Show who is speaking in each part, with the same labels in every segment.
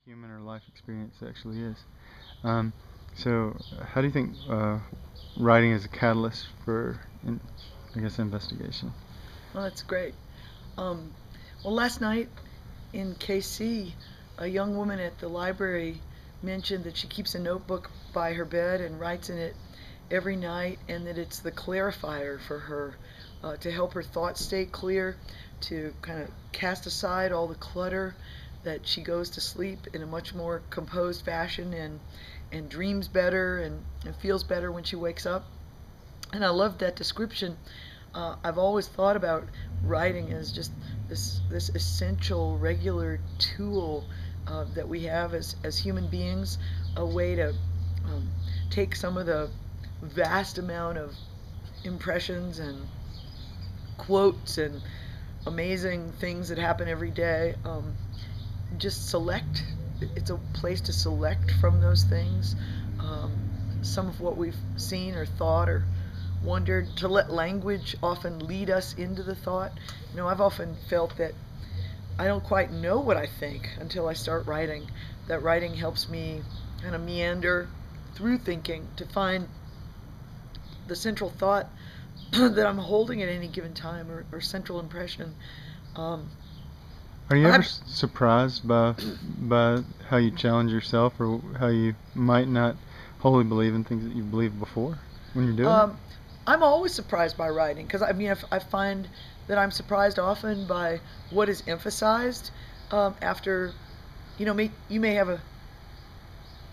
Speaker 1: human or life experience actually is. Um, so, how do you think writing is a catalyst for, I guess, investigation?
Speaker 2: Well, that's great. Um, well, last night in KC, a young woman at the library mentioned that she keeps a notebook by her bed and writes in it every night, and that it's the clarifier for her to help her thoughts stay clear, to kind of cast aside all the clutter, that she goes to sleep in a much more composed fashion and dreams better and feels better when she wakes up. And I love that description. I've always thought about writing as just this essential, regular tool that we have as human beings, a way to um, take some of the vast amount of impressions and quotes and amazing things that happen every day. Just select. It's a place to select from those things. Um, some of what we've seen or thought or wondered, to let language often lead us into the thought. I've often felt that I don't quite know what I think until I start writing. That writing helps me kind of meander through thinking to find the central thought that I'm holding at any given time, or central impression. Um,
Speaker 1: Are you ever
Speaker 2: I've
Speaker 1: surprised by how you challenge yourself, or how you might not wholly believe in things that you believed before when you're doing it?
Speaker 2: Um, I'm always surprised by writing because I find that I'm surprised often by what is emphasized after you may have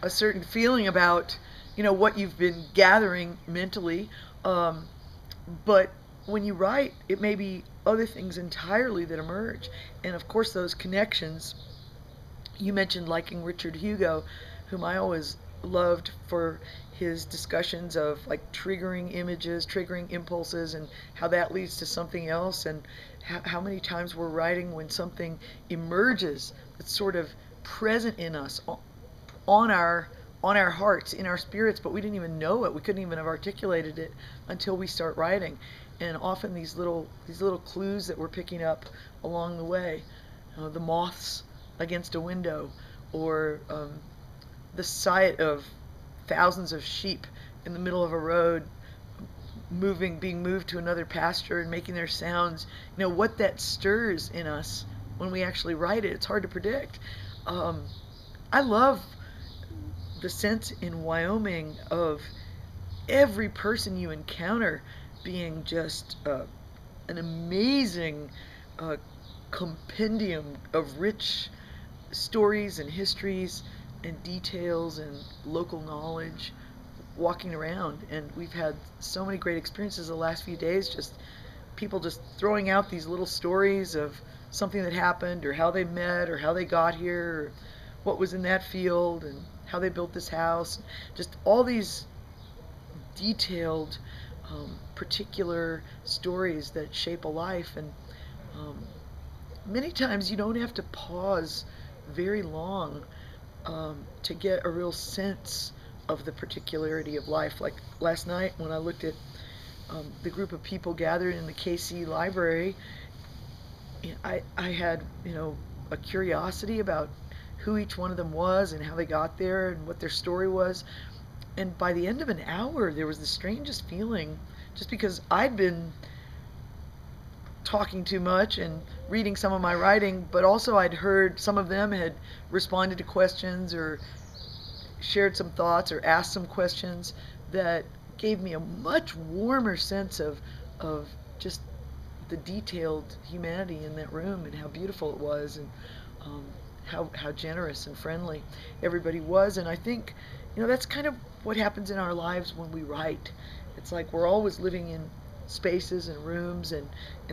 Speaker 2: a certain feeling about what you've been gathering mentally, um, but when you write, it may be other things entirely that emerge, and of course those connections. You mentioned liking Richard Hugo, whom I always loved for his discussions of like triggering images, triggering impulses, and how that leads to something else, and how many times we're writing when something emerges that's sort of present in us, on our hearts, in our spirits, but we didn't even know it. We couldn't even have articulated it until we start writing. And often these little clues that we're picking up along the way, the moths against a window, or the sight of thousands of sheep in the middle of a road being moved to another pasture and making their sounds. What that stirs in us when we actually write it. It's hard to predict. Um, I love the sense in Wyoming of every person you encounter being just an amazing uh, compendium of rich stories and histories and details and local knowledge walking around. And we've had so many great experiences the last few days, just people just throwing out these little stories of something that happened, or how they met, or how they got here, or what was in that field, and how they built this house. Just all these detailed, particular stories that shape a life. And um, many times you don't have to pause very long to get a real sense of the particularity of life. Like last night when I looked at the group of people gathered in the KC library, I had a curiosity about who each one of them was and how they got there and what their story was. And by the end of an hour, there was the strangest feeling, just because I'd been talking too much and reading some of my writing, but also I'd heard some of them had responded to questions, or shared some thoughts, or asked some questions that gave me a much warmer sense of just the detailed humanity in that room, and how beautiful it was, and um, how generous and friendly everybody was. And I think that's kind of what happens in our lives when we write. It's like we're always living in spaces and rooms, and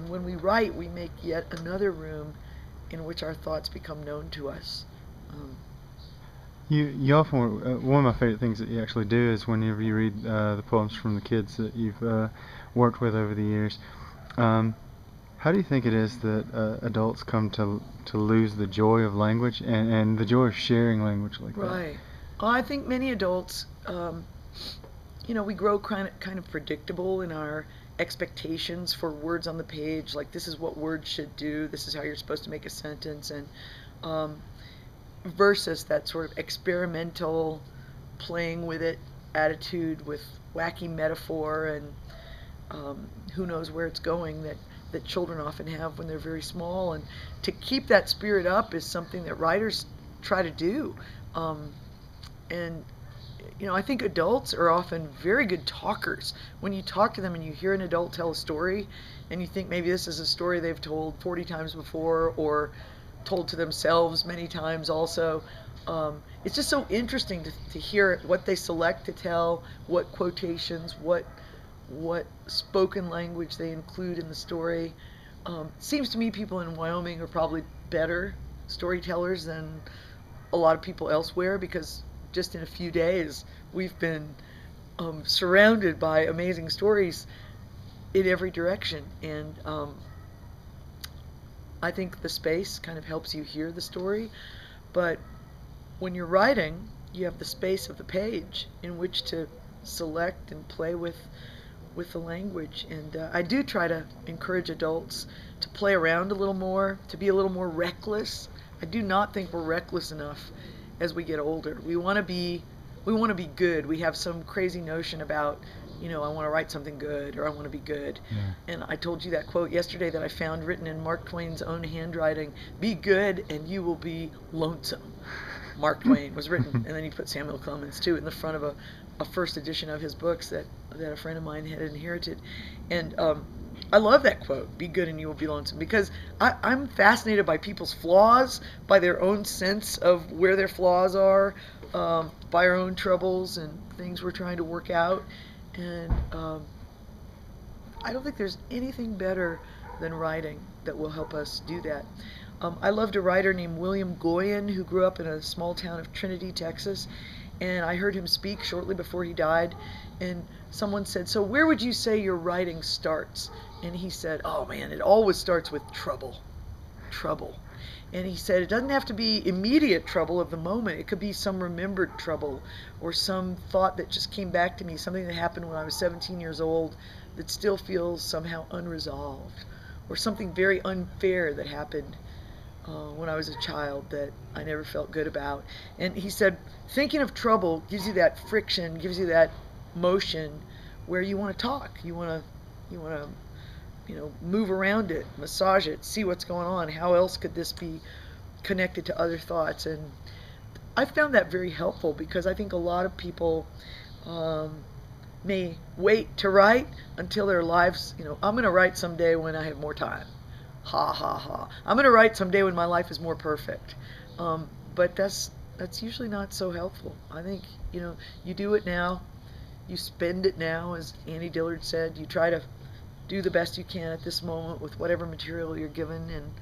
Speaker 2: when we write, we make yet another room in which our thoughts become known to us. Um,
Speaker 1: You often one of my favorite things that you actually do is whenever you read the poems from the kids that you've worked with over the years. Um, how do you think it is that adults come to lose the joy of language, and the joy of sharing language like that?
Speaker 2: right. I think many adults, we grow kind of predictable in our expectations for words on the page. Like, this is what words should do. This is how you're supposed to make a sentence. And um, versus that sort of experimental, playing with it attitude with wacky metaphor and who knows where it's going that children often have when they're very small. And to keep that spirit up is something that writers try to do. And I think adults are often very good talkers. When you talk to them and you hear an adult tell a story and you think maybe this is a story they've told 40 times before or told to themselves many times also, it's just so interesting to hear what they select to tell, what quotations, what spoken language they include in the story. Seems to me people in Wyoming are probably better storytellers than a lot of people elsewhere, because just in a few days we've been surrounded by amazing stories in every direction. And I think the space kind of helps you hear the story. But when you're writing, you have the space of the page in which to select and play with the language. And I do try to encourage adults to play around a little more, to be a little more reckless. I do not think we're reckless enough as we get older. We want to be good. We have some crazy notion about, I want to write something good, or I want to be good.
Speaker 1: Yeah.
Speaker 2: And I told you that quote yesterday that I found written in Mark Twain's own handwriting: "Be good and you will be lonesome." Mark Twain was written, and then he put Samuel Clemens too in the front of a first edition of his books that a friend of mine had inherited. And I love that quote, "Be good and you will be lonesome," because I'm fascinated by people's flaws, by their own sense of where their flaws are, by our own troubles and things we're trying to work out. And I don't think there's anything better than writing that will help us do that. I loved a writer named William Goyen, who grew up in a small town of Trinity, Texas, and I heard him speak shortly before he died. And someone said, "So where would you say your writing starts?" And he said, "Oh man, it always starts with trouble. And he said it doesn't have to be immediate trouble of the moment. It could be some remembered trouble, or some thought that just came back to me, something that happened when I was 17 years old that still feels somehow unresolved, or something very unfair that happened when I was a child that I never felt good about." And he said, thinking of trouble gives you that friction, gives you that motion where you want to talk. You want to move around it, massage it, see what's going on. How else could this be connected to other thoughts? And I found that very helpful, because I think a lot of people may wait to write until their lives, I'm going to write someday when I have more time. Ha ha ha. I'm going to write someday when my life is more perfect. But that's usually not so helpful. I think, you do it now. You spend it now, as Annie Dillard said. You try to do the best you can at this moment with whatever material you're given,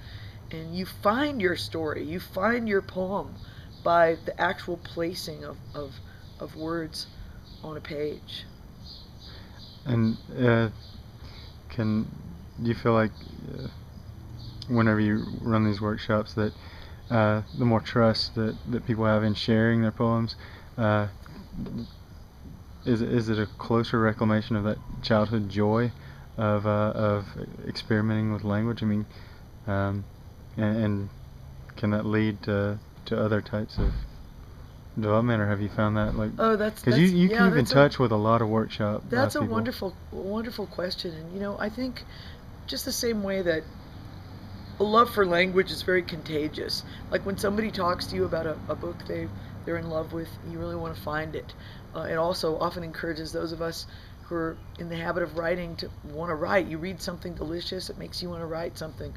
Speaker 2: and you find your story, you find your poem by the actual placing of words on a page.
Speaker 1: And do you feel like whenever you run these workshops that the more trust that people have in sharing their poems, is it a closer reclamation of that childhood joy of experimenting with language? I mean, and can that lead to other types of development, or have you found that because you keep in touch with a lot of workshop
Speaker 2: that's
Speaker 1: people.
Speaker 2: A wonderful question. And I think just the same way that a love for language is very contagious. Like when somebody talks to you about a book they're in love with, you really want to find it. It also often encourages those of us who are in the habit of writing to want to write. You read something delicious, it makes you want to write something.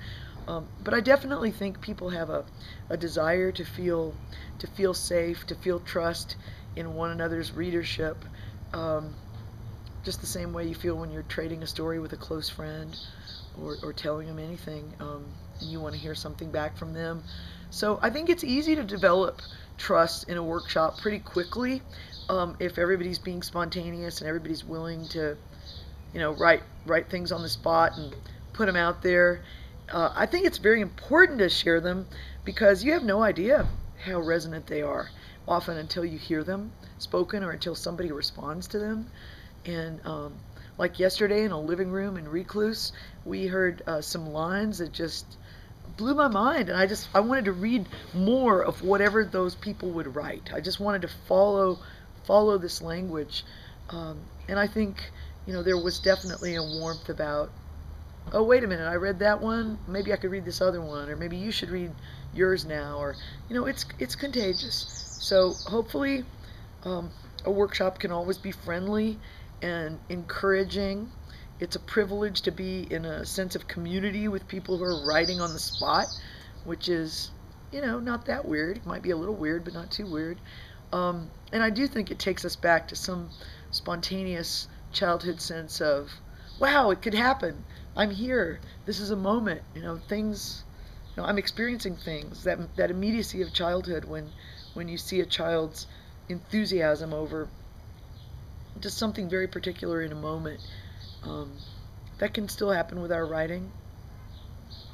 Speaker 2: But I definitely think people have a desire to feel safe, to feel trust in one another's readership, just the same way you feel when you're trading a story with a close friend, or telling them anything, and you want to hear something back from them. So I think it's easy to develop trust in a workshop pretty quickly, if everybody's being spontaneous and everybody's willing to, write things on the spot and put them out there. I think it's very important to share them, because you have no idea how resonant they are often until you hear them spoken, or until somebody responds to them. And like yesterday in a living room in Recluse, we heard some lines that just blew my mind, and I wanted to read more of whatever those people would write. I just wanted to follow this language, and I think there was definitely a warmth about, oh, wait a minute, I read that one, maybe I could read this other one, or maybe you should read yours now, or it's contagious. So hopefully, a workshop can always be friendly and encouraging. It's a privilege to be in a sense of community with people who are writing on the spot, which is, not that weird. It might be a little weird, but not too weird. And I do think it takes us back to some spontaneous childhood sense of, wow, it could happen. I'm here. This is a moment. Things. I'm experiencing things. That immediacy of childhood when you see a child's enthusiasm over just something very particular in a moment. That can still happen with our writing.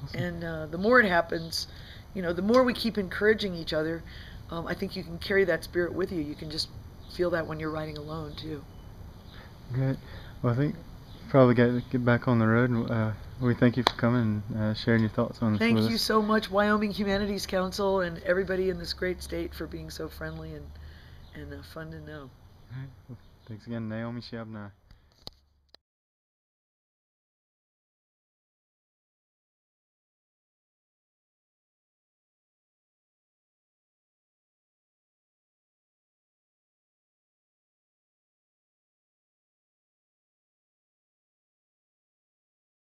Speaker 1: Awesome.
Speaker 2: And the more it happens, the more we keep encouraging each other, I think you can carry that spirit with you. You can just feel that when you're writing alone, too.
Speaker 1: Great. Well, I think probably got to get back on the road. And, we thank you for coming and sharing your thoughts on this with us.
Speaker 2: Thank you so much, Wyoming Humanities Council, and everybody in this great state for being so friendly and fun to know.
Speaker 1: All right. Well, thanks again, Naomi Shihab Nye.